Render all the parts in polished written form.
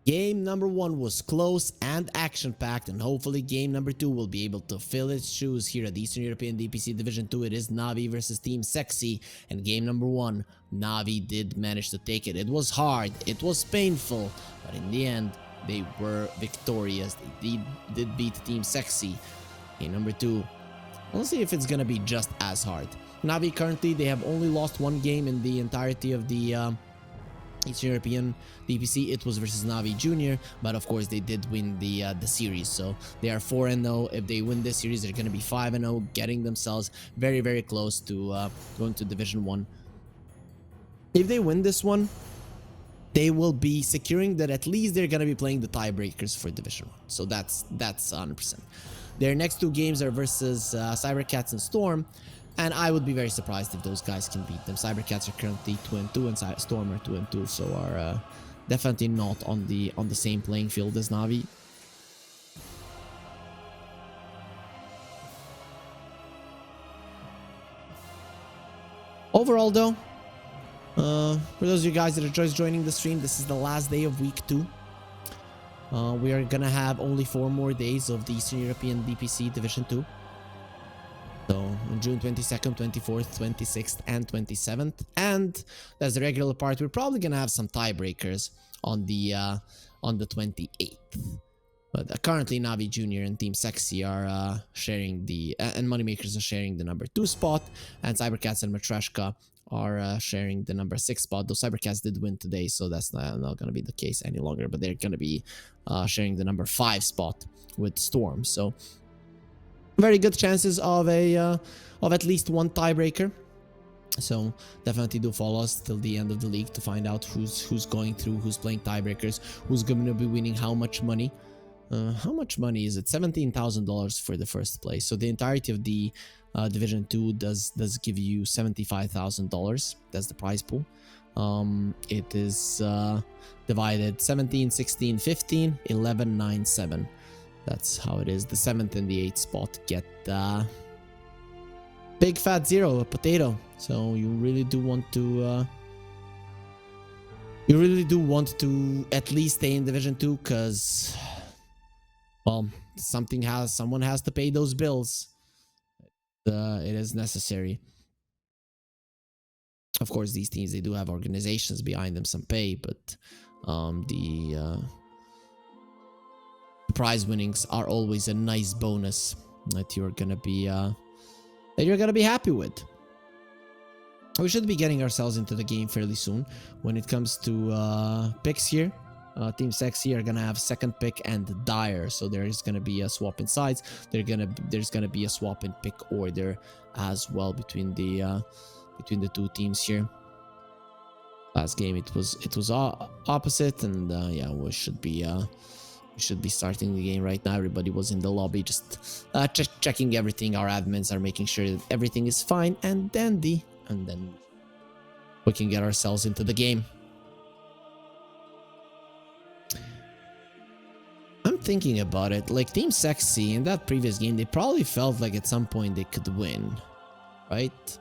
Game number 1 was close and action-packed, and hopefully game number 2 will be able to fill its shoes here at the Eastern European DPC Division 2. It is NAVI versus Team Sexy, and game number 1, NAVI did manage to take it. It was hard, it was painful, but in the end, they were victorious. They did beat Team Sexy. Game number 2, we'll see if it's gonna be just as hard. NAVI currently, they have only lost one game in the entirety of the Eastern European DPC. It was versus NAVI Junior, but of course they did win the series, so they are 4-0. If they win this series, they're going to be 5-0, getting themselves very, very close to going to Division 1. If they win this one, they will be securing that at least they're going to be playing the tiebreakers for Division 1, so that's 100%. Their next two games are versus Cybercats and Storm, and I would be very surprised if those guys can beat them. Cybercats are currently 2-2 and Storm are 2-2, so are definitely not on the same playing field as NAVI. Overall though, for those of you guys that are just joining the stream, this is the last day of week 2. We are gonna have only 4 more days of the Eastern European DPC Division 2. So on June 22nd, 24th, 26th, and 27th, and that's the regular part. We're probably gonna have some tiebreakers on the 28th. But currently, Navi Junior and Team Sexy are sharing the and Moneymakers are sharing the number 2 spot, and Cybercats and Matryoshka are sharing the number 6 spot. Though Cybercats did win today, so that's not gonna be the case any longer. But they're gonna be sharing the number 5 spot with Storm. So very good chances of at least one tiebreaker. So definitely do follow us till the end of the league to find out who's going through, who's playing tiebreakers, who's going to be winning how much money. How much money is it? $17,000 for the first place. So the entirety of the Division 2 does give you $75,000. That's the prize pool. It is divided 17, 16, 15, 11, 9, 7. That's how it is. The 7th and the 8th spot get big fat 0, a potato. So you really do want to at least stay in Division 2, because well, someone has to pay those bills. It is necessary. Of course, these teams, they do have organizations behind them, some pay, but the prize winnings are always a nice bonus that you're gonna be happy with. We should be getting ourselves into the game fairly soon. When it comes to picks here, Team Sexy are gonna have second pick and Dire, so there is gonna be a swap in sides. There's gonna be a swap in pick order as well between the two teams here. Last game it was opposite, and yeah, we should be starting the game right now. Everybody was in the lobby just checking everything. Our admins are making sure that everything is fine and dandy, and then we can get ourselves into the game. I'm thinking about it, like Team Sexy in that previous game, they probably felt like at some point they could win, right?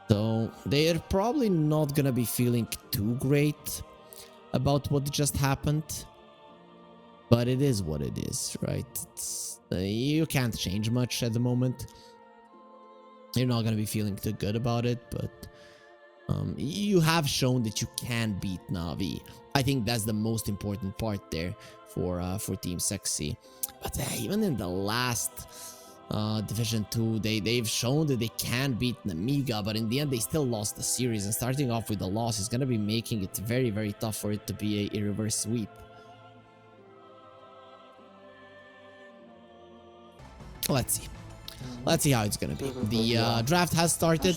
So they are probably not gonna be feeling too great about what just happened, but it is what it is, right? You can't change much at the moment. You're not gonna be feeling too good about it, but you have shown that you can beat Navi. I think that's the most important part there for Team Sexy. But even in the last Division 2, they've shown that they can beat Namiga, but in the end they still lost the series, and starting off with a loss is going to be making it very, very tough for it to be a reverse sweep. Let's see how it's going to be. The draft has started.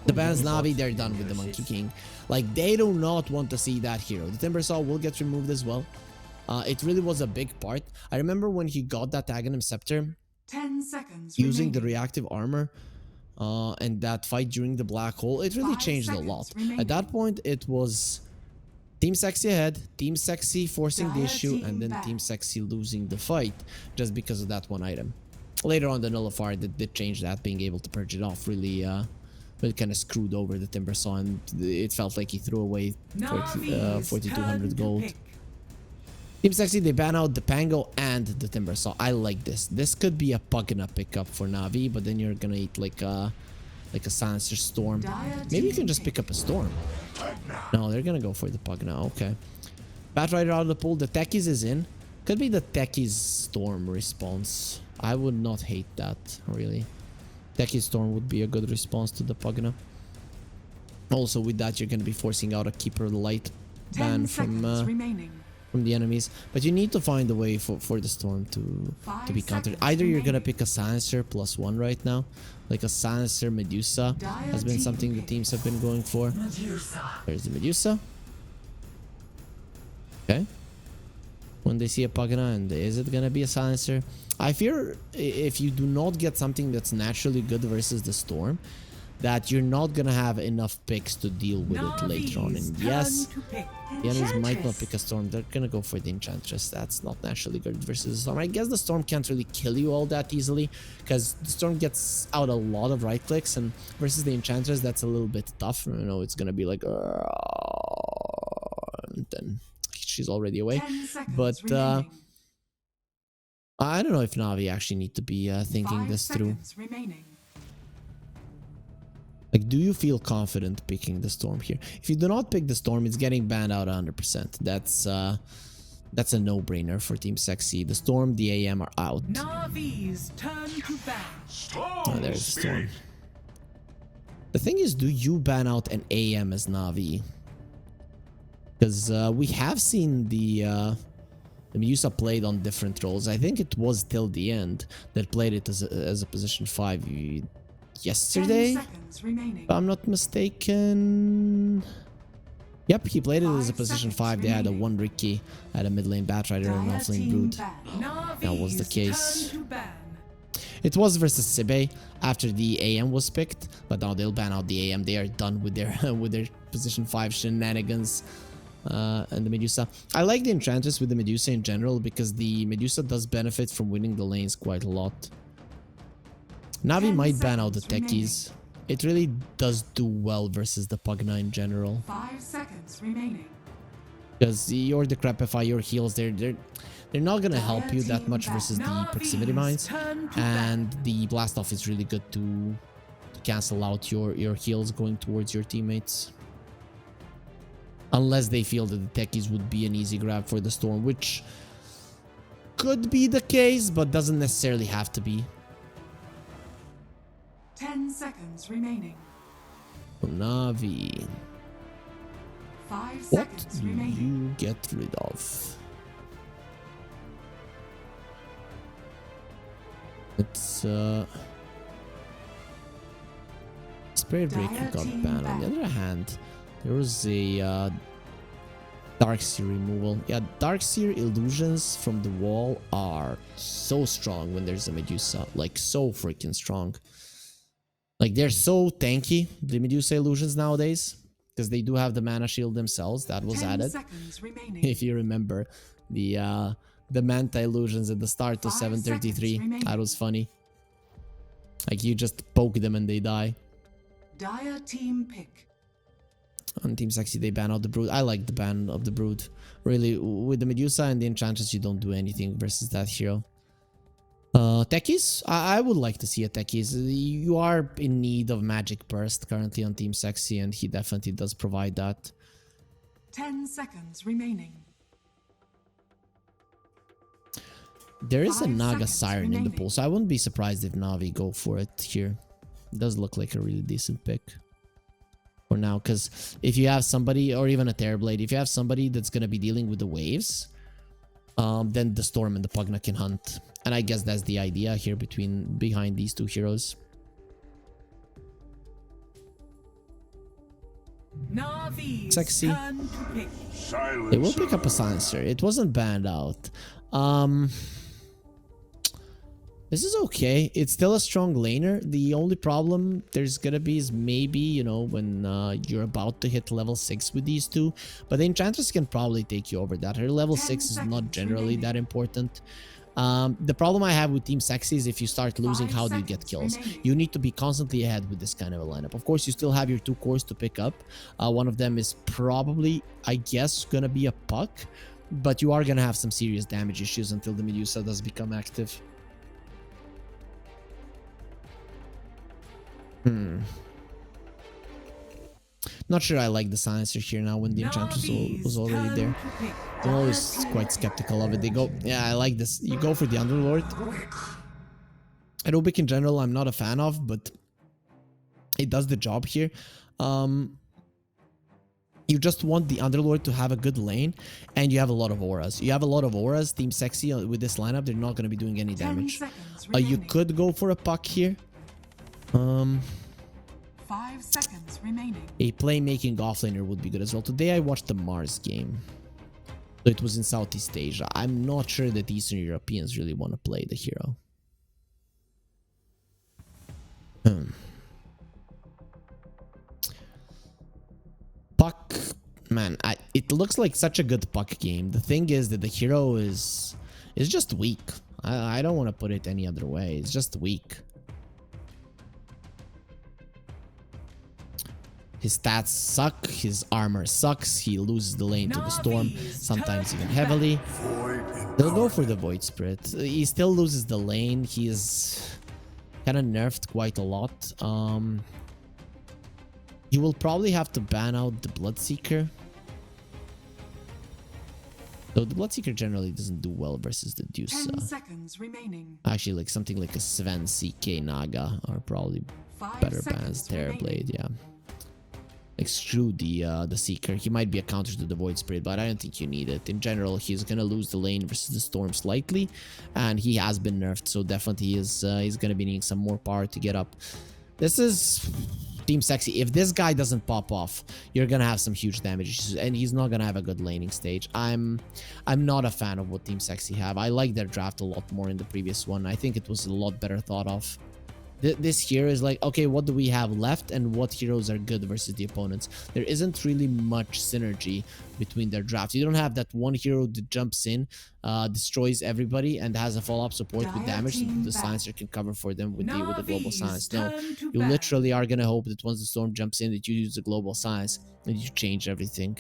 The bans Navi, they're done with the Monkey King. Like, they do not want to see that hero. The Timbersaw will get removed as well. It really was a big part. I remember when he got that Aghanim Scepter, 10 seconds using the remaining. reactive armor and that fight during the black hole, it really changed a lot. At that point, it was Team Sexy ahead, Team Sexy forcing the issue, and then Team Sexy losing the fight just because of that one item. Later on, the Nullifier did change that, being able to purge it off really but it kind of screwed over the Timber Saw, and it felt like he threw away 4,200 gold. Team Sexy, they ban out the Pango and the Timber Saw. I like this. This could be a Pugna pickup for Navi, but then you're gonna eat like a Silencer Storm. Maybe you can just pick up a Storm. No, they're gonna go for the Pugna. Okay. Batrider out of the pool. The Techies is in. Could be the Techies Storm response. I would not hate that, really. Techies Storm would be a good response to the Pugna. Also, with that, you're gonna be forcing out a Keeper Light ban from the enemies, but you need to find a way for the Storm to be countered. Either you're gonna pick a Silencer +1 right now, like a Silencer Medusa has been something the teams have been going for. There's the Medusa. Okay. When they see a Pugna, and is it gonna be a Silencer? I fear if you do not get something that's naturally good versus the Storm, that you're not gonna have enough picks to deal with it later on. And yes, the enemies might not pick a Storm. They're gonna go for the Enchantress. That's not naturally good versus the Storm. I guess the Storm can't really kill you all that easily, because the Storm gets out a lot of right clicks, and versus the Enchantress, that's a little bit tough. You know, it's gonna be like, and then she's already away. But I don't know if Navi actually need to be thinking this through. Like, do you feel confident picking the Storm here? If you do not pick the Storm, it's getting banned out 100%. That's a no-brainer for Team Sexy. The Storm, the AM are out. Navi's turn to ban. Oh, there's the Storm. The thing is, do you ban out an AM as Navi? Because we have seen the Medusa played on different roles. I think it was till the end that played it as a position 5 yesterday, if I'm not mistaken. Yep, he played it as a position 5. They had a 1 Ricky, had a mid lane Batrider and an off lane Brood. That was the case. It was versus Sibe after the AM was picked, but now they'll ban out the AM. They are done with their with their position 5 shenanigans. And the Medusa. I like the Enchantress with the Medusa in general, because the Medusa does benefit from winning the lanes quite a lot. Navi might ban out the Techies. It really does do well versus the Pugna in general. 5 seconds remaining. Because your Decrepify, your heals, they're not gonna help you that much versus the Proximity Mines. And the Blast Off is really good to cancel out your heals going towards your teammates. Unless they feel that the Techies would be an easy grab for the Storm, which could be the case, but doesn't necessarily have to be. 10 seconds remaining. Navi. 5 What seconds do remaining. you get rid of? It's Spirit Breaker got banned. On the other hand, there was a Darkseer removal. Yeah, Darkseer illusions from the wall are so strong when there's a Medusa. Like, so freaking strong. Like, they're so tanky, the Medusa illusions nowadays, because they do have the mana shield themselves. That was added. If you remember the Manta illusions at the start of 733, that was funny. Like, you just poke them and they die. Dire team pick. On Team Sexy, they ban out the Brood. I like the ban of the Brood. Really, with the Medusa and the Enchantress, you don't do anything versus that hero. Techies? I would like to see a Techies. You are in need of Magic Burst currently on Team Sexy, and he definitely does provide that. 10 seconds remaining. There is a 5 Naga seconds Siren in the remaining. pool, so I wouldn't be surprised if Navi go for it here. It does look like a really decent pick for now, because if you have somebody, or even a Terrorblade, if you have somebody that's going to be dealing with the waves, then the Storm and the Pugna can hunt. And I guess that's the idea here behind these two heroes. Navi's Sexy. turn to pick. They will pick up a Silencer. It wasn't banned out. This is okay. It's still a strong laner. The only problem there's gonna be is maybe, you know, when you're about to hit level 6 with these two. But the Enchantress can probably take you over that. Her level 6 is not generally that important. The problem I have with Team Sexy is if you start losing, 5 how do you get seconds kills? remaining. You need to be constantly ahead with this kind of a lineup. Of course, you still have your 2 cores to pick up. One of them is probably, I guess, gonna be a puck, but you are gonna have some serious damage issues until the Medusa does become active. Not sure I like the silencer here now when the Enchantress was already there. I'm always quite skeptical of it. They go, yeah, I like this. You go for the Underlord. Aerobic in general, I'm not a fan of, but it does the job here. You just want the Underlord to have a good lane, and you have a lot of auras. You have a lot of auras. Team Sexy with this lineup, they're not going to be doing any 10 damage. seconds You remaining. could go for a puck here. 5 seconds remaining. A playmaking offlaner would be good as well. Today I watched the Mars game. So it was in Southeast Asia. I'm not sure that Eastern Europeans really want to play the hero. Puck, man, it looks like such a good puck game. The thing is that the hero is just weak. I don't want to put it any other way. It's just weak. His stats suck, his armor sucks, he loses the lane to the storm, sometimes even heavily. They'll go for the Void Spirit. He still loses the lane, he is kind of nerfed quite a lot. You will probably have to ban out the Bloodseeker. Though the Bloodseeker generally doesn't do well versus the 10 Dusa. seconds remaining. Actually, like something like a Sven, CK, Naga are probably 5 better seconds bans. Terrorblade, remaining. yeah. Exclude the Seeker. He might be a counter to the Void Spirit, but I don't think you need it. In general, he's gonna lose the lane versus the Storm slightly, and he has been nerfed, so definitely he's gonna be needing some more power to get up. This is Team Sexy. If this guy doesn't pop off, you're gonna have some huge damage issues, and he's not gonna have a good laning stage. I'm not a fan of what Team Sexy have. I like their draft a lot more in the previous one. I think it was a lot better thought of. This here is like, okay, what do we have left and what heroes are good versus the opponents? There isn't really much synergy between their drafts. You don't have that one hero that jumps in, destroys everybody, and has a follow-up support with damage so the silencer can cover for them with the global silence. No, you literally are gonna hope that once the storm jumps in that you use the global silence and you change everything.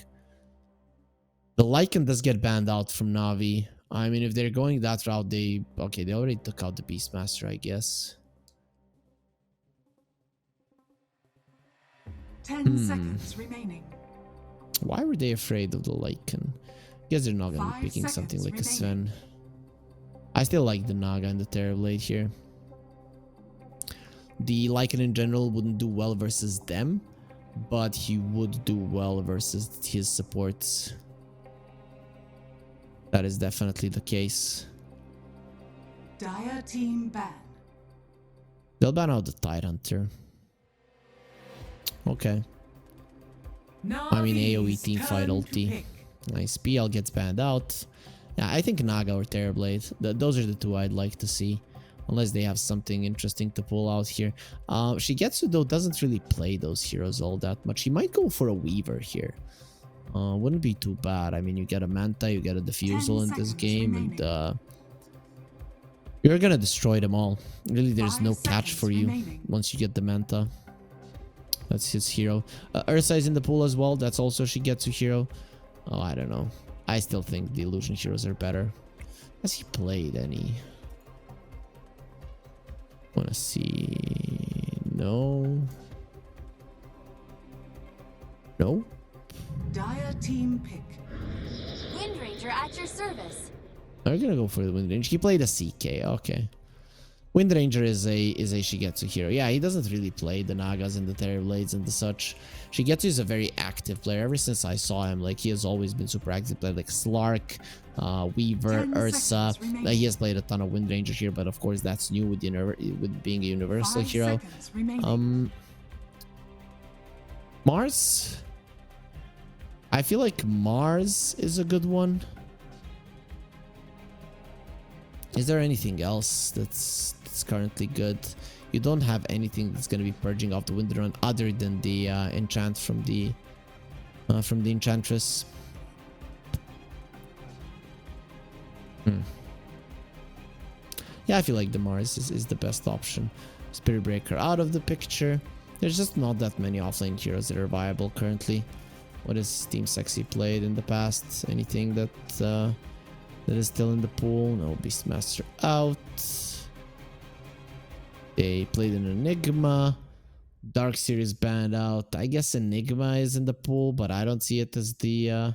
The Lycan does get banned out from Navi. I mean, if they're going that route, they already took out the Beastmaster, I guess. 10 seconds remaining. Why were they afraid of the Lycan? Guess they're not gonna be picking something like a Sven. I still like the Naga and the Terrorblade here. The Lycan in general wouldn't do well versus them, but he would do well versus his supports. That is definitely the case. Dire team ban. They'll ban out the Tidehunter. Okay. I mean, AoE team fight ulti. Nice. PL gets banned out. Yeah, I think Naga or Terrorblade. Those are the two I'd like to see. Unless they have something interesting to pull out here. Shigetsu, though, doesn't really play those heroes all that much. He might go for a Weaver here. Wouldn't be too bad. I mean, you get a Manta, you get a Diffusal in this game, and you're gonna destroy them all. Really, there's no catch for you once you get the Manta. That's his hero. Ursa is in the pool as well. That's also Shigetsu hero. Oh, I don't know. I still think the illusion heroes are better. Has he played any? Wanna see? No. No? Dire team pick. Wind Ranger at your service. I'm gonna go for the Wind Ranger. He played a CK. Okay. Wind Ranger is a Shigetsu hero. Yeah, he doesn't really play the Nagas and the Terrorblades and the such. Shigetsu is a very active player. Ever since I saw him, like, he has always been super active. Played like Slark, Weaver, Ursa. He has played a ton of Wind Ranger here, but of course that's new with being a universal hero. Mars. I feel like Mars is a good one. Is there anything else that's currently good? You don't have anything that's going to be purging off the Wind Run other than the enchant from the Enchantress. Yeah, I feel like the Mars is the best option. Spirit Breaker out of the picture. There's just not that many offlane heroes that are viable currently. What has Team Sexy played in the past? Anything that that is still in the pool? No, Beastmaster out. They played an Enigma. Dark Series banned out. I guess Enigma is in the pool, but I don't see it as the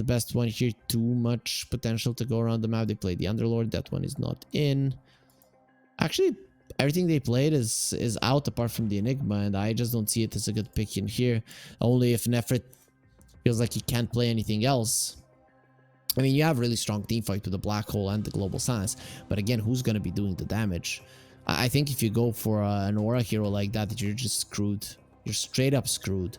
best one here. Too much potential to go around the map. They played the Underlord. That one is not in. Actually, everything they played is out apart from the Enigma, and I just don't see it as a good pick in here. Only if Nefrit feels like he can't play anything else. I mean, you have really strong team fight with the Black Hole and the Global Science, but again, who's going to be doing the damage? I think if you go for an Aura hero like that, you're just screwed. You're straight up screwed.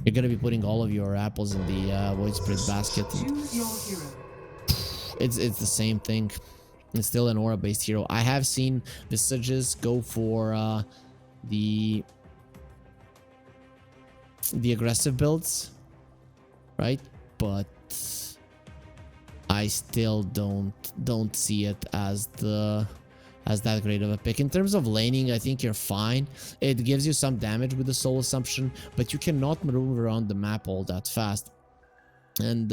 You're going to be putting all of your apples in the Void Spirit basket. Choose your hero. It's the same thing. It's still an Aura based hero. I have seen Visages go for the aggressive builds, right? But I still don't see it as that great of a pick. In terms of laning, I think you're fine. It gives you some damage with the Soul Assumption, but you cannot move around the map all that fast. And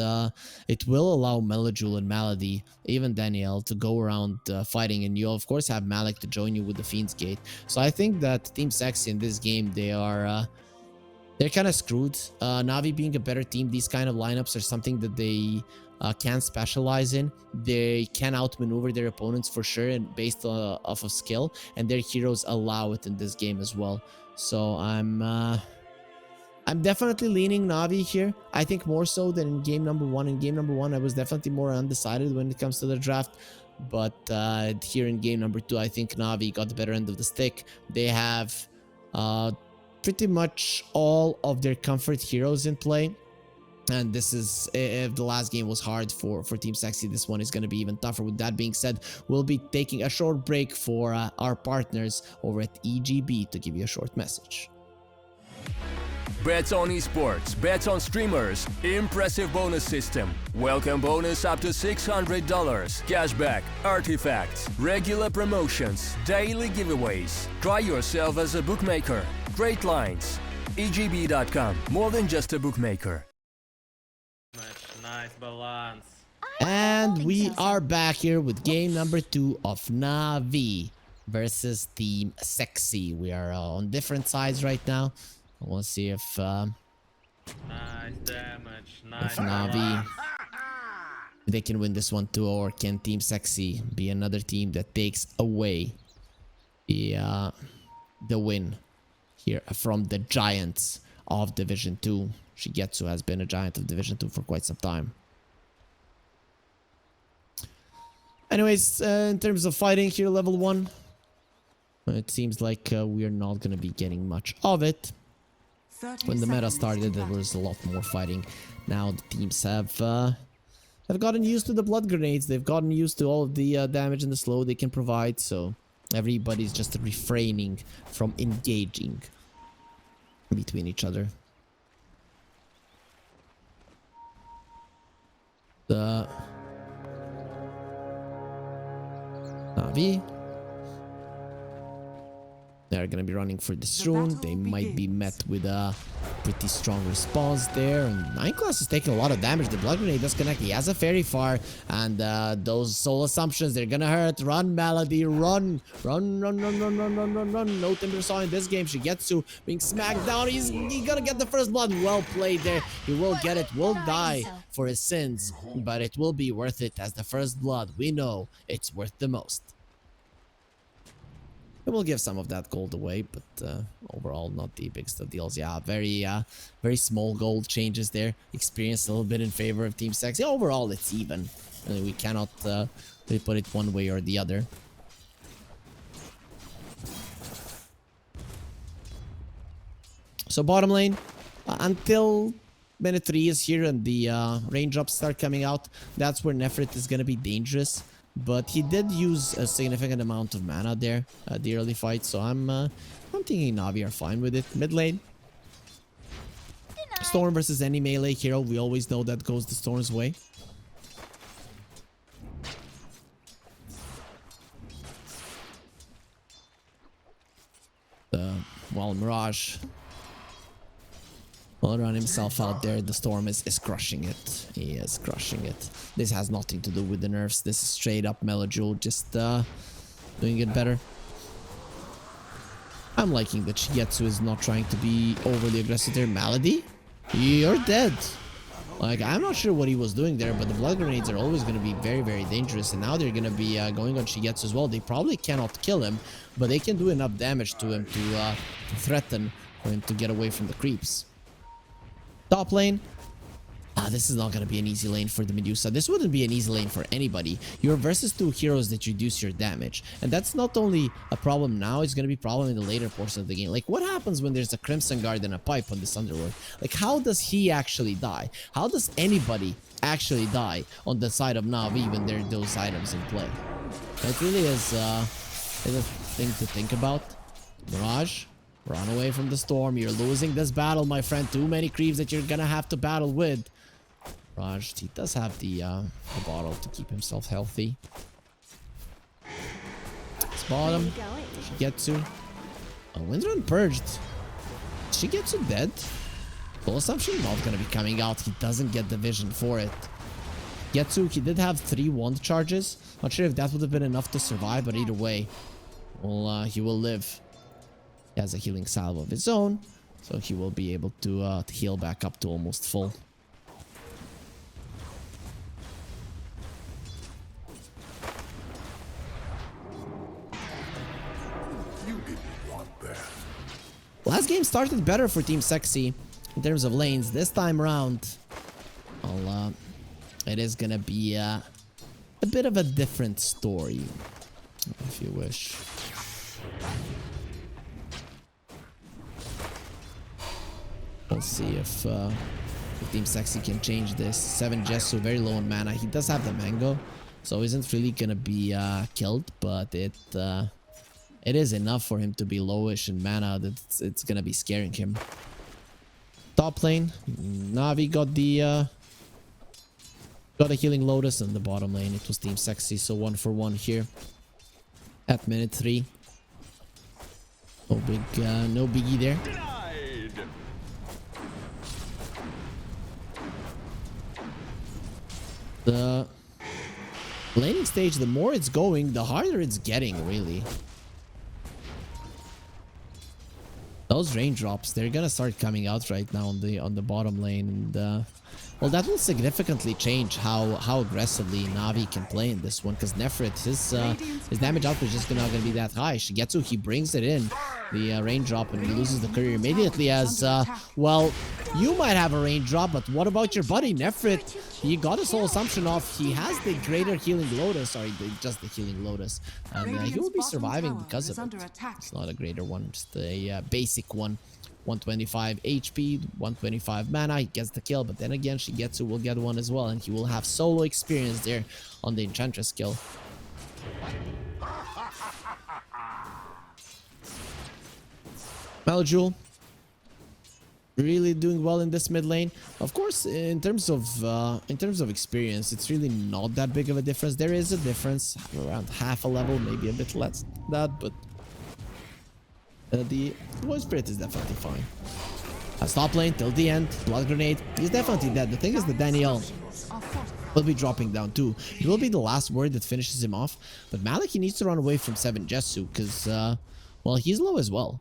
it will allow Melojule and Malady, even Danielle, to go around fighting, and you of course have Malik to join you with the Fiend's Gate. So I think that Team Sexy in this game, they're kind of screwed. Navi being a better team, these kind of lineups are something that they can specialize in. They can outmaneuver their opponents for sure, and based off of skill, and their heroes allow it in this game as well. So I'm definitely leaning Navi here. I think more so than in game number one. In game number one, I was definitely more undecided when it comes to the draft. But here in game number two, I think Navi got the better end of the stick. They have pretty much all of their comfort heroes in play. And this is, if the last game was hard for Team Sexy, this one is going to be even tougher. With that being said, we'll be taking a short break for our partners over at EGB to give you a short message. Bets on esports, bets on streamers, impressive bonus system. Welcome bonus up to $600, cashback, artifacts, regular promotions, daily giveaways. Try yourself as a bookmaker. Great lines. EGB.com, more than just a bookmaker. Nice balance. And we are back here with game number 2 of Navi versus Team Sexy. We are on different sides right now. We'll see if Nice damage. Nice Navi, balance. they can win this one too, or can Team Sexy be another team that takes away the win here from the Giants of Division 2. Shigetsu has been a Giant of Division 2 for quite some time. Anyways, in terms of fighting here, level 1, it seems like we are not going to be getting much of it. When the meta started, there was a lot more fighting. Now the teams have gotten used to the blood grenades. They've gotten used to all of the damage and the slow they can provide. So everybody's just refraining from engaging between each other. The Navi, they're gonna be running for this rune. They might be met with a pretty strong response there. And 9 class is taking a lot of damage. The blood grenade does connect. He has a fairy fire, and those soul assumptions, they're gonna hurt. Run, Malady, run, run, run, run, run, run, run, run, run. No Timber Saw in this game. Shigetsu being smacked down. He's gonna get the first blood. Well played there. He will get it. Will die for his sins, but it will be worth it, as the first blood, we know it's worth the most. It will give some of that gold away, but overall not the biggest of deals. Yeah, very small gold changes there. Experience a little bit in favor of Team Sexy. Overall, it's even. We cannot really put it one way or the other. So bottom lane, until minute 3 is here and the raindrops start coming out, that's where Nefrit is going to be dangerous. But he did use a significant amount of mana there at the early fight, so I'm thinking Navi are fine with it. Mid lane, Storm versus any melee hero. We always know that goes the Storm's way. Well, Mirage will run himself out there. The Storm is crushing it. He is crushing it. This has nothing to do with the nerfs. This is straight up Melojule just doing it better. I'm liking that Shigetsu is not trying to be overly aggressive there. Malady, you're dead. Like, I'm not sure what he was doing there, but the blood grenades are always going to be very, very dangerous. And now they're going to be going on Shigetsu as well. They probably cannot kill him, but they can do enough damage to him to threaten for him to get away from the creeps. Top lane. This is not going to be an easy lane for the Medusa. This wouldn't be an easy lane for anybody. You're versus two heroes that reduce your damage. And that's not only a problem now, it's going to be a problem in the later portion of the game. Like, what happens when there's a Crimson Guard and a Pipe on this Underlord? Like, how does he actually die? How does anybody actually die on the side of Navi when there are those items in play? It really is a thing to think about. Mirage, run away from the Storm. You're losing this battle, my friend. Too many creeps that you're going to have to battle with. Raj, he does have the bottle to keep himself healthy. It's bottom. Shigetsu. Windrun purged. Shigetsu dead? Full assumption not gonna be coming out. He doesn't get the vision for it. Getsu, he did have 3 wand charges. Not sure if that would have been enough to survive, but either way, well, he will live. He has a healing salve of his own, so he will be able to heal back up to almost full. Last game started better for Team Sexy in terms of lanes. This time around, well, it is gonna be a bit of a different story, if you wish. We'll see if Team Sexy can change this. 7 Jesu, very low on mana. He does have the mango, so isn't really gonna be killed, but it is enough for him to be lowish in mana that it's gonna be scaring him. Top lane, Navi got a healing Lotus, and the bottom lane it was Team Sexy, so 1 for 1 here at minute 3. No biggie there. The laning stage, the more it's going, the harder it's getting, really. Those raindrops, they're gonna start coming out right now on the bottom lane, and well, that will significantly change how aggressively Navi can play in this one, because Nefrit, his damage output is just not gonna be that high. Shigetsu, he brings it in, the raindrop, and he loses the courier immediately as well. You might have a raindrop, but what about your buddy Nefrit? He got his whole assumption off. He has the greater healing Lotus, sorry, just the healing Lotus, and he will be surviving because of it. It's not a greater one, just a basic one. 125 HP, 125 mana, he gets the kill, but then again, Shigetsu will get one as well, and he will have solo experience there on the Enchantress kill. Melojule, really doing well in this mid lane. Of course, in terms of experience, it's really not that big of a difference. There is a difference, around half a level, maybe a bit less than that, but the Void Spirit is definitely fine. Top lane till the end. Blood Grenade. He's definitely dead. The thing is that Daniel will be dropping down too. It will be the last word that finishes him off. But Malik, he needs to run away from 7 Jesu because, well, he's low as well.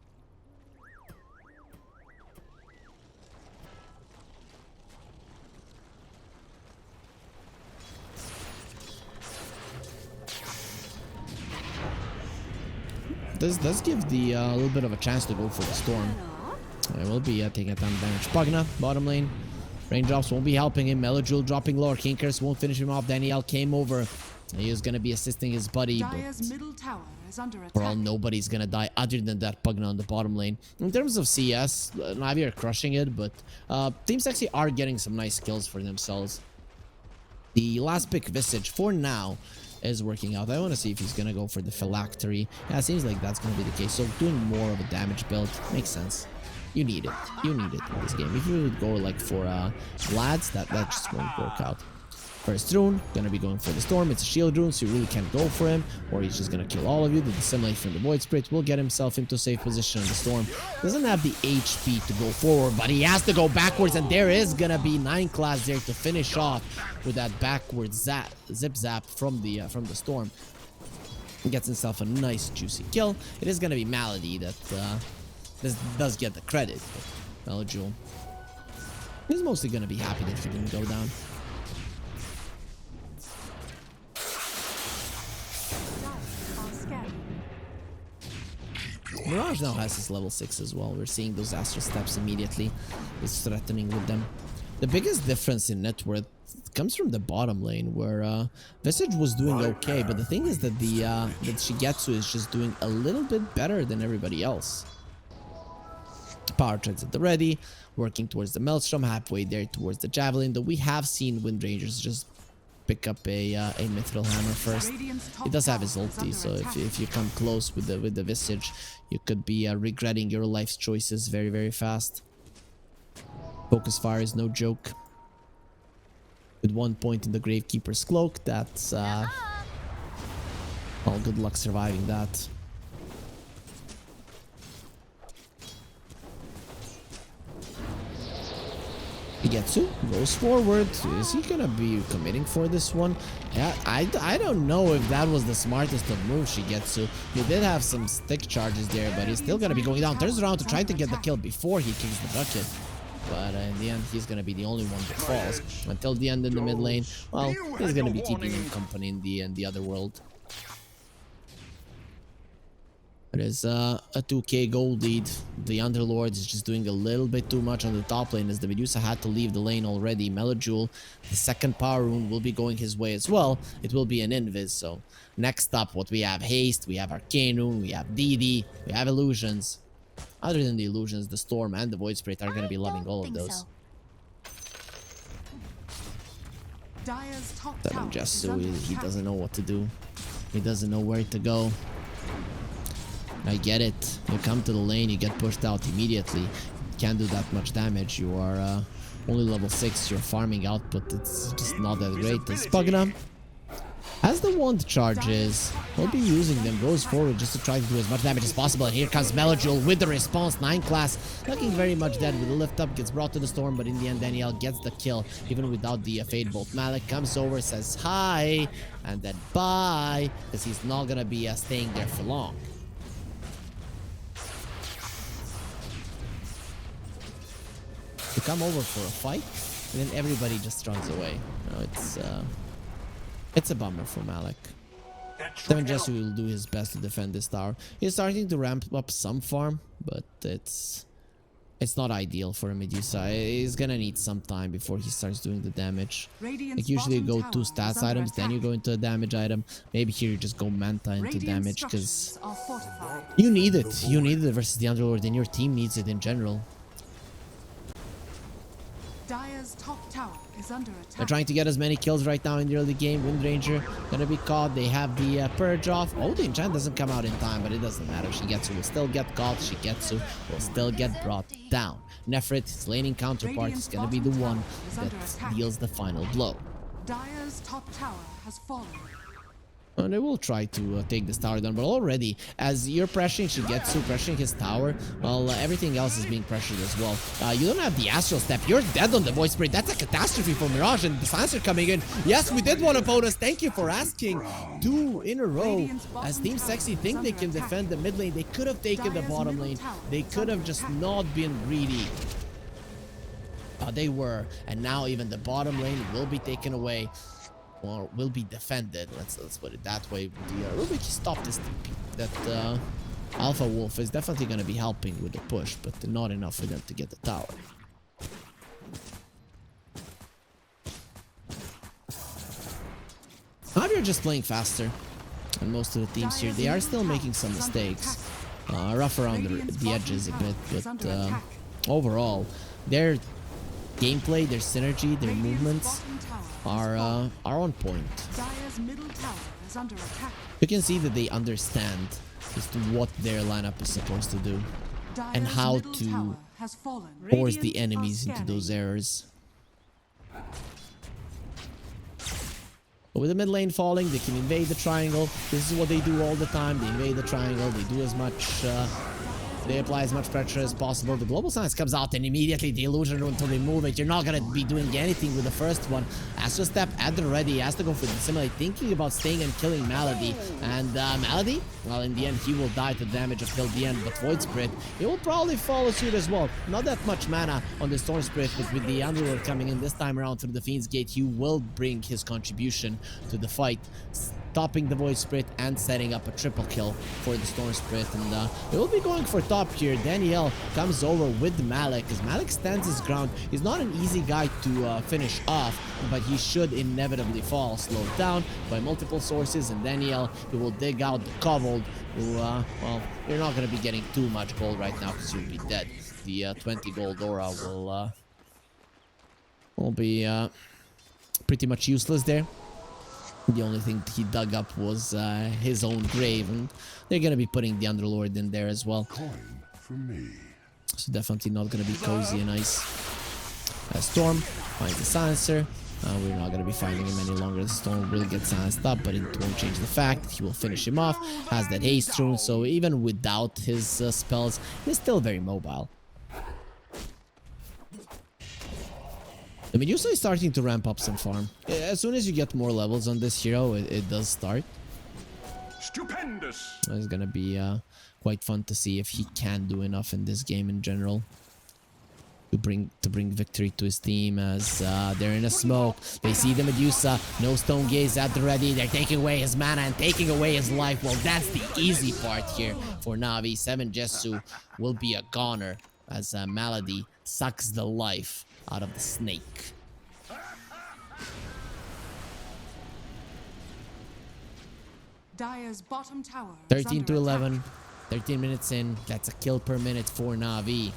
This does give the a little bit of a chance to go for the Storm. I will be taking a ton of damage. Pugna, bottom lane. Raindrops won't be helping him. Melojule dropping lower. King Curse won't finish him off. Daniel came over. He is going to be assisting his buddy. Dire's middle tower is under attack. For all, nobody's going to die other than that Pugna on the bottom lane. In terms of CS, Navi are crushing it, but Team Sexy are getting some nice kills for themselves. The last pick, Visage, for now, is working out. I want to see if he's going to go for the Phylactery. Yeah, it seems like that's going to be the case. So doing more of a damage build makes sense. You need it. You need it in this game. If you would go like for Vlad's, that just won't work out. First rune, gonna be going for the storm. It's a shield rune, so you really can't go for him, or he's just gonna kill all of you. The dissimulate from the void spirit will get himself into a safe position in the storm. Doesn't have the HP to go forward, but he has to go backwards, and there is gonna be 9 class there to finish off with that backwards zip zap from the storm. He gets himself a nice juicy kill. It is gonna be Malady that does get the credit. Melajewel, he's mostly gonna be happy that he didn't go down. Mirage now has his level 6 as well. We're seeing those astral steps immediately. It's threatening with them. The biggest difference in net worth comes from the bottom lane, where Visage was doing okay, but the thing is that that Shigetsu is just doing a little bit better than everybody else. Power treads at the ready, working towards the Maelstrom, halfway there towards the Javelin, though we have seen Wind Rangers just pick up a Mithril Hammer first. He does have his ulti, so if you come close with the Visage, you could be regretting your life's choices very, very fast. Focus fire is no joke. With 1 point in the Gravekeeper's Cloak, that's well, good luck surviving that. Shigetsu goes forward. Is he gonna be committing for this one? Yeah, I don't know if that was the smartest of moves, Shigetsu. He did have some stick charges there, but he's still gonna be going down. Turns around to try to get the kill before he kicks the bucket. But in the end, he's gonna be the only one that falls. Until the end in the mid lane, well, he's gonna be keeping him company in the other world. It is a 2k gold lead. The Underlord is just doing a little bit too much on the top lane, as the Medusa had to leave the lane already. Melajewel, the second power rune, will be going his way as well. It will be an invis, so next up, what we have: Haste, we have Arcane Rune, we have DD, we have Illusions. Other than the Illusions, the Storm and the Void Spirit are going to be loving all of those. That Jesu, he doesn't know what to do. He doesn't know where to go. I get it. You come to the lane, you get pushed out immediately. You can't do that much damage. You are only level 6. Your farming output, it's just not that great. As Pugna, as the wand charges, will be using them, goes forward just to try to do as much damage as possible. And here comes Melajewel with the response. 9 class, looking very much dead with the lift up, gets brought to the storm, but in the end Danielle gets the kill, even without the Fade Bolt. Malik comes over, says hi, and then bye, because he's not gonna be staying there for long. To come over for a fight, and then everybody just runs away. You know, it's a bummer for Malik. Seven Jesu will do his best to defend this tower. He's starting to ramp up some farm, but it's not ideal for a Medusa. He's gonna need some time before he starts doing the damage. Like usually you go 2 stats items, then you go into a damage item. Maybe here you just go Manta into damage, because you need it. You need it versus the Underlord, and your team needs it in general. Dire's top tower is under attack. They're trying to get as many kills right now in the early game. Wind Ranger gonna be caught. They have the purge off. Oh, the enchant doesn't come out in time, but it doesn't matter. Shigetsu will still get caught. Shigetsu will still get brought down. Nefrit, his laning counterpart, is gonna be the one that deals the final blow. Dire's top tower has fallen. And they will try to take this tower down, but already, as you're pressuring Shigetsu, pressuring his tower, well, everything else is being pressured as well. You don't have the Astral Step. You're dead on the Void Spirit. That's a catastrophe for Mirage, and the Silencer coming in. Yes, we did want a bonus. Thank you for asking. 2 in a row. As Team Sexy think they can defend the mid lane, they could have taken the bottom lane. They could have just not been greedy. They were, and now even the bottom lane will be taken away. Or will be defended. Let's put it that way. The Rubik stopped this. That Alpha Wolf is definitely going to be helping with the push, but not enough for them to get the tower. Now you're just playing faster, and most of the teams here, they are still making some mistakes. Rough around the edges a bit, but overall, their gameplay, their synergy, their movements are on point. You can see that they understand as to what their lineup is supposed to do and how to force the enemies into those errors. But with the mid lane falling, they can invade the triangle. This is what they do all the time. They invade the triangle. They do as much... they apply as much pressure as possible. The global silence comes out and immediately the illusion rune to remove it. You're not going to be doing anything with the first one. Has to step at the ready. Has to go for the simulate. Thinking about staying and killing Malady. And Malady, well, in the end, he will die to damage until the end. But Void Spirit, he will probably follow suit as well. Not that much mana on the Storm Spirit, but with the Underlord coming in this time around through the Fiend's Gate, he will bring his contribution to the fight, stopping the Void Spirit and setting up a triple kill for the Storm Spirit. And they will be going for top here. Danielle comes over with Malik as Malik stands his ground. He's not an easy guy to finish off, but he should inevitably fall. Slowed down by multiple sources, and Danielle, he will dig out the Kobold, who, well, you're not going to be getting too much gold right now because you'll be dead. The 20 gold aura will be pretty much useless there. The only thing he dug up was his own grave, and they're gonna be putting the Underlord in there as well. Coin for me. So definitely not gonna be cozy and nice. Storm finds the silencer. We're not gonna be fighting him any longer. The Storm will get silenced up, but it won't change the fact that he will finish him off. Has that haste rune, so even without his spells, he's still very mobile. The Medusa is starting to ramp up some farm. As soon as you get more levels on this hero, it does start. Stupendous. It's gonna be quite fun to see if he can do enough in this game in general to bring victory to his team. As they're in a smoke, they see the Medusa. No Stone Gaze at the ready. They're taking away his mana and taking away his life. Well, that's the easy part here for Navi. 7 Jesu will be a goner as Malady sucks the life out of the snake. Dire's bottom tower is 13 under to 11. attack. 13 minutes in. That's a kill per minute for Navi.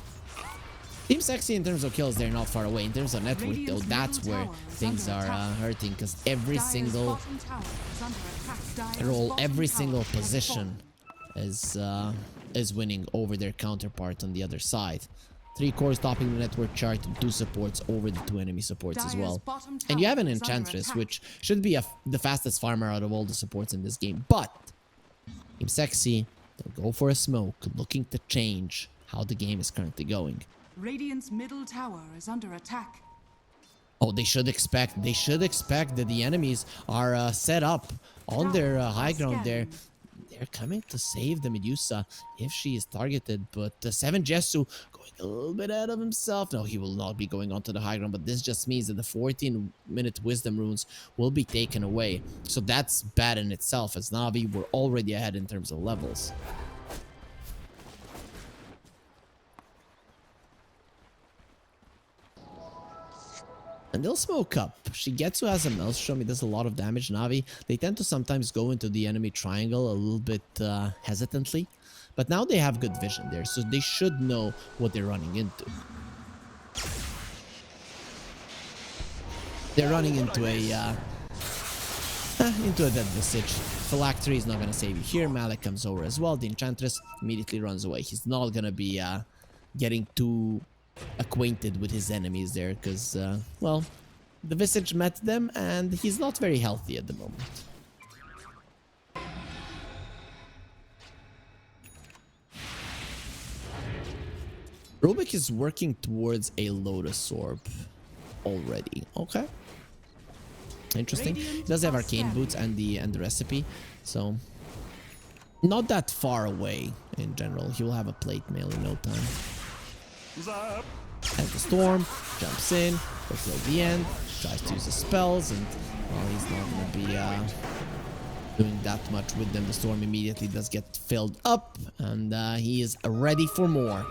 Team Sexy in terms of kills, they're not far away. In terms of net worth, though, that's where things are hurting, because every Dire's single bottom tower is under attack. Dire's roll, bottom every tower single has position is winning over their counterpart on the other side. 3 cores topping the network chart and 2 supports over the 2 enemy supports as well. And you have an Enchantress, which should be the fastest farmer out of all the supports in this game. But Team Sexy, they'll go for a smoke, looking to change how the game is currently going. Radiant's middle tower is under attack. Oh, they should expect that the enemies are set up on their high ground there. They're coming to save the Medusa if she is targeted, but 7 Jesu going a little bit ahead of himself. No, he will not be going onto the high ground, but this just means that the 14-minute wisdom runes will be taken away. So that's bad in itself, as Navi were already ahead in terms of levels. And they'll smoke up. Shigetsu has a Maelstrom. He does a lot of damage. Navi, they tend to sometimes go into the enemy triangle a little bit hesitantly. But now they have good vision there, so they should know what they're running into. They're running into a dead Visage. Phylactery is not going to save you here. Malik comes over as well. The Enchantress immediately runs away. He's not going to be getting too acquainted with his enemies there, because well, the Visage met them and he's not very healthy at the moment. Rubik is working towards a Lotus Orb already. Okay, interesting. He does have Arcane Boots and the recipe, so not that far away in general. He will have a plate mail in no time. As the Storm jumps in, goes till the end, tries to use his spells, and well, he's not going to be doing that much with them. The Storm immediately does get filled up, and he is ready for more.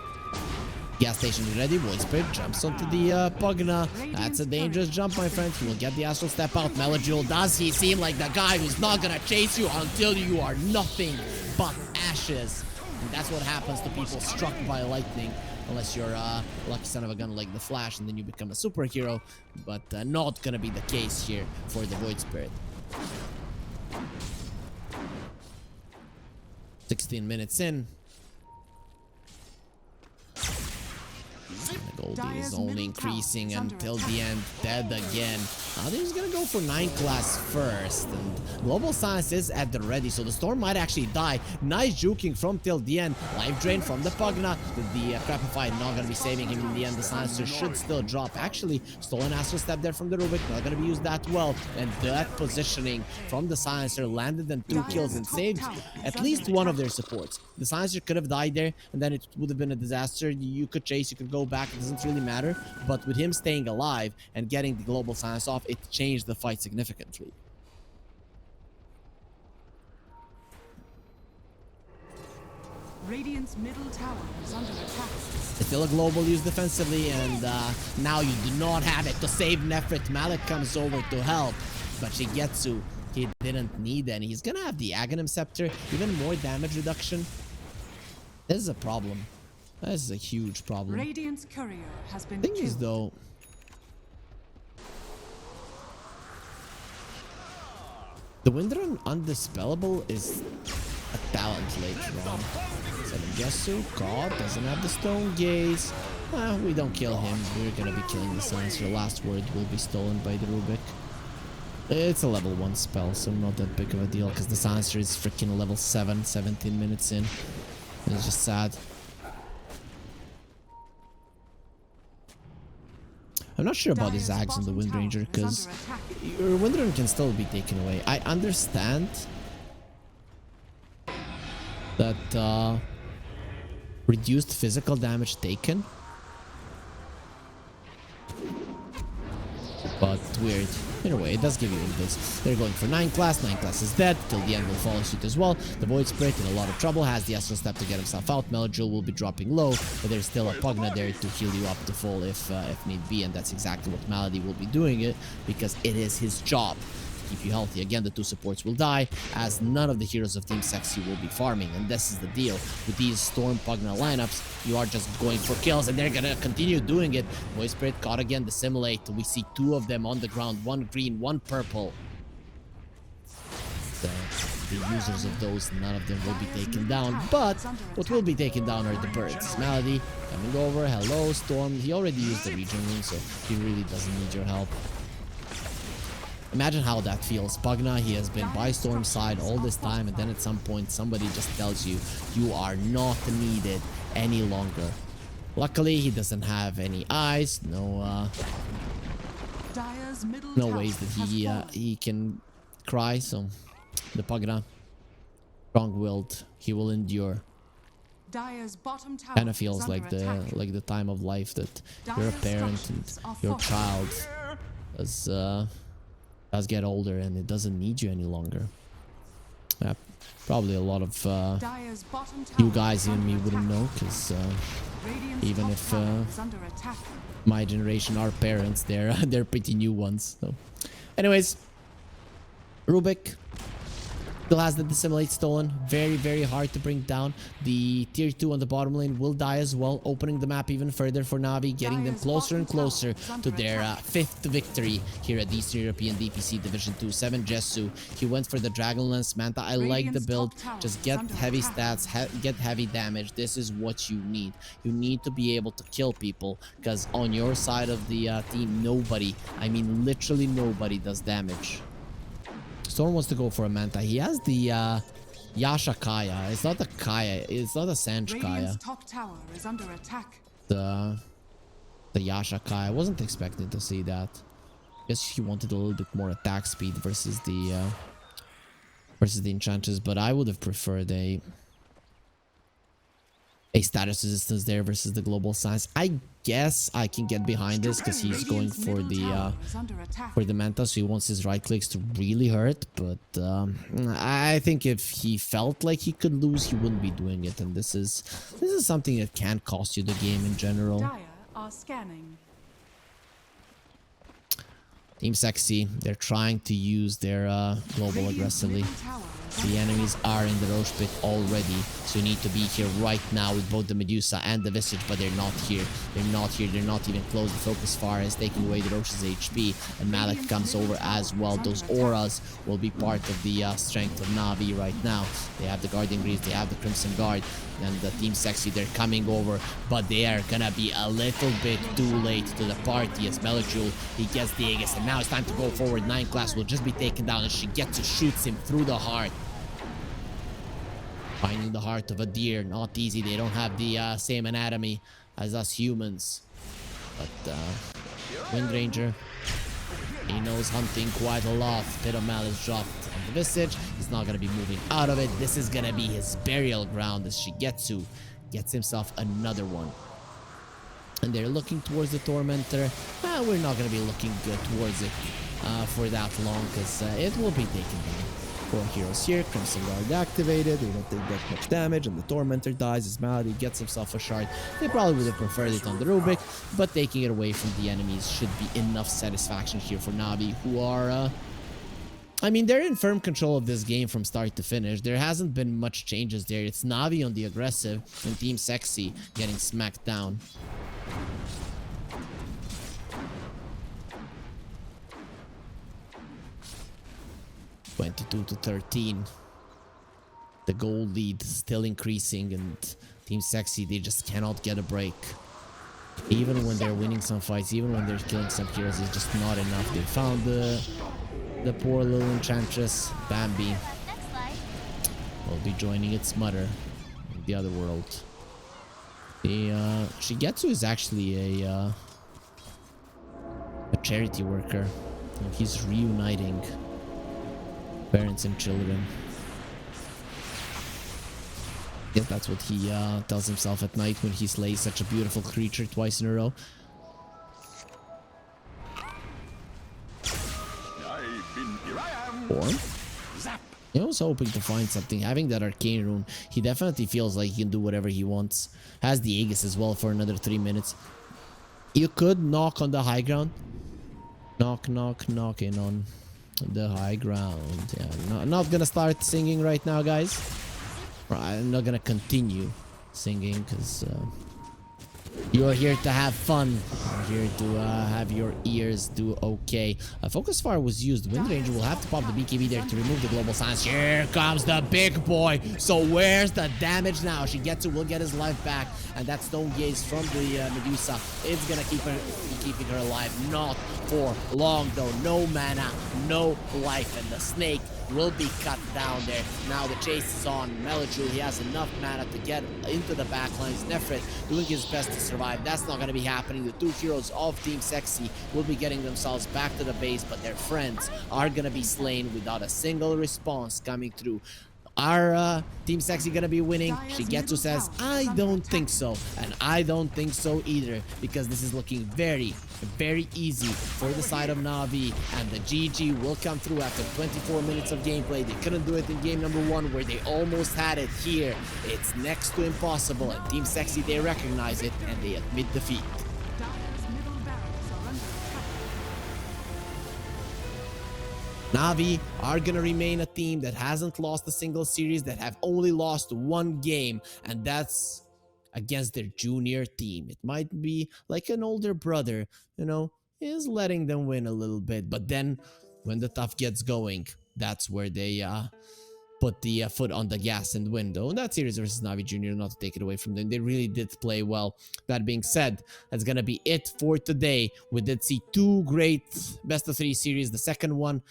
Gas station is ready. Void Spirit jumps onto the Pugna. That's a dangerous jump, my friend. He will get the Astral Step out. Melojule, does he seem like the guy who's not going to chase you until you are nothing but ashes? And that's what happens to people struck by lightning. Unless you're a lucky son of a gun like the Flash, and then you become a superhero. But not gonna be the case here for the Void Spirit. 16 minutes in. And the gold is only increasing until the end. Dead again. He's gonna go for 9 class first, and Global Science is at the ready, so the Storm might actually die. Nice juking from till the end. Life drain from the Pugna. The Crapify not gonna be saving him in the end. The Silencer should still drop. Actually, Stolen Astral Step there from the Rubik, not gonna be used that well, and that positioning from the Silencer landed them 2 kills and saved at least one of their supports. The Silencer could have died there, and then it would have been a disaster. You could chase, you could go back, it doesn't really matter, but with him staying alive and getting the Global Science off, it changed the fight significantly. Radiant's middle tower is under attack. It's still a global use defensively, and now you do not have it to save Nefrit. Malik comes over to help, but Shigetsu, he didn't need any. He's gonna have the Aghanim Scepter, even more damage reduction. This is a problem. This is a huge problem. Radiant's courier has been Thing killed. is though, the Windrun Undispellable is a talent later on. Jesu, God, doesn't have the Stone Gaze. We don't kill him. We're gonna be killing the Silencer. Last word will be stolen by the Rubik. It's a level 1 spell, so not that big of a deal, because the Silencer is freaking level 7, 17 minutes in. It's just sad. I'm not sure about the Zags and the Wind Ranger, because your Windrun can still be taken away. I understand that reduced physical damage taken, but weird. In a way, it does give you this. They're going for 9 class. 9 class is dead. Till the end will follow suit as well. The Void Spirit in a lot of trouble. Has the Astral Step to get himself out. Melodrill will be dropping low, but there's still a Pugna there to heal you up to full if need be, and that's exactly what Malady will be doing it, because it is his job. Keep you healthy. Again, the 2 supports will die, as none of the heroes of Team Sexy will be farming, and this is the deal. With these Storm Pugna lineups, you are just going for kills, and they're gonna continue doing it. Void Spirit caught again, the Simulate. We see 2 of them on the ground, 1 green, 1 purple. The users of those, none of them will be taken down, but what will be taken down are the birds. Malady coming over. Hello, Storm. He already used the regen rune, so he really doesn't need your help. Imagine how that feels. Pugna, he has been by Storm's side all this time, and then at some point somebody just tells you you are not needed any longer. Luckily, he doesn't have any eyes, no ways that he can cry, so the Pugna, strong-willed, he will endure. Kind of feels like the time of life that you're a parent and your child does get older and it doesn't need you any longer. Probably a lot of you guys and me wouldn't know, because even if my generation are parents, they're pretty new ones. So, anyways, Rubik still has the Dissimulate stolen. Very, very hard to bring down. The tier 2 on the bottom lane will die as well, opening the map even further for Navi, getting them closer and closer to their 5th victory here at the Eastern European DPC Division 2. 7 Jesu. He went for the Dragonlance Manta. I like the build. Just get heavy stats, get heavy damage. This is what you need. You need to be able to kill people, because on your side of the team, nobody, I mean literally nobody, does damage. Storm wants to go for a Manta. He has the Yasha Kaya. It's not a Kaya. It's not a Sanj Kaya. The Yasha Kaya. I wasn't expecting to see that. Guess he wanted a little bit more attack speed versus the Enchantress, but I would have preferred a status resistance there versus the Global Science. I guess I can get behind this, because he's going for the Manta, so he wants his right clicks to really hurt, but I think if he felt like he could lose, he wouldn't be doing it, and this is something that can cost you the game in general. Team Sexy, they're trying to use their global aggressively. The enemies are in the Roche pit already, so you need to be here right now with both the Medusa and the Visage, but they're not here. They're not here. They're not even close. The Focus Fire is taking away the Roche's HP, and Malik comes over as well. Those auras will be part of the strength of Navi right now. They have the Guardian Greaves, they have the Crimson Guard, and the Team Sexy, they're coming over, but they are gonna be a little bit too late to the party as Melajul, he gets the Aegis, and now it's time to go forward. 9 class will just be taken down as Shigetsu shoots him through the heart. Finding the heart of a deer, not easy. They don't have the same anatomy as us humans. But Windranger, he knows hunting quite a lot. Pit of Malice dropped on the Visage. He's not going to be moving out of it. This is going to be his burial ground as Shigetsu gets himself another one. And they're looking towards the Tormentor. We're not going to be looking good towards it for that long, because it will be taken down. 4 heroes here. Crimson Guard activated. They don't take that much damage, and the Tormentor dies. His Malady gets himself a shard. They probably would have preferred it on the Rubik, but taking it away from the enemies should be enough satisfaction here for Navi, who are... I mean, they're in firm control of this game from start to finish. There hasn't been much changes there. It's Navi on the aggressive and Team Sexy getting smacked down. (22-13). The goal lead still increasing, and Team Sexy, they just cannot get a break. Even when they're winning some fights, even when they're killing some heroes, it's just not enough. They found the poor little Enchantress, Bambi. Will be joining its mother in the other world. The Shigetsu is actually a charity worker, and he's reuniting parents and children. I guess that's what he tells himself at night when he slays such a beautiful creature twice in a row. Or I was hoping to find something. Having that Arcane Rune, he definitely feels like he can do whatever he wants. Has the Aegis as well for another 3 minutes. You could knock on the high ground. Knocking on the high ground. Yeah, not gonna start singing right now, guys. I'm not gonna continue singing because you're here to have fun. You're here to have your ears do okay. A Focus Fire was used. Windranger will have to pop the BKB there to remove the global silence. Here comes the big boy. So where's the damage now? Shigetsu will get his life back, and that Stone Gaze from the Medusa, it's gonna keep keeping her alive. Not for long though. No mana, no life, and the snake will be cut down there. Now the chase is on. Melajul, he has enough mana to get into the backlines. Nefret doing his best to survive. That's not going to be happening. The 2 heroes of Team Sexy will be getting themselves back to the base, but their friends are going to be slain without a single response coming through. Are Team Sexy gonna be winning? Shigetsu says, I don't think so. And I don't think so either, because this is looking very, very easy for the side of Navi. And the GG will come through after 24 minutes of gameplay. They couldn't do it in game number 1 where they almost had it. Here, it's next to impossible. And Team Sexy, they recognize it and they admit defeat. Navi are gonna remain a team that hasn't lost a single series, that have only lost 1 game, and that's against their junior team. It might be like an older brother, you know, is letting them win a little bit, but then when the tough gets going, that's where they put the foot on the gas and window. And that series versus Navi Junior, not to take it away from them, they really did play well. That being said, that's gonna be it for today. We did see 2 great best of 3 series. The second one,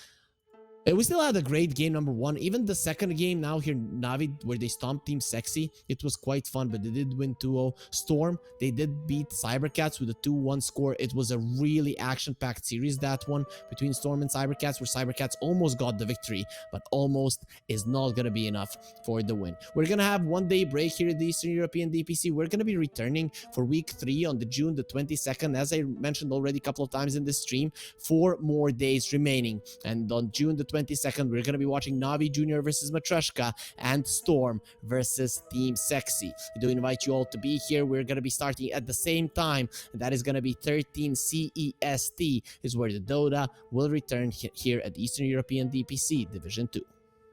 we still had a great game number 1. Even the second game now here, Navi, where they stomped Team Sexy, it was quite fun, but they did win 2-0. Storm, they did beat Cybercats with a 2-1 score. It was a really action-packed series, that one, between Storm and Cybercats, where Cybercats almost got the victory, but almost is not going to be enough for the win. We're going to have 1-day break here at the Eastern European DPC. We're going to be returning for week 3 on June the 22nd. As I mentioned already a couple of times in this stream, 4 more days remaining. And on June the 22nd, we're going to be watching Navi Junior versus Matryoshka and Storm versus Team Sexy. I do invite you all to be here. We're going to be starting at the same time, and that is going to be 13 CEST is where the Dota will return here at Eastern European DPC Division 2.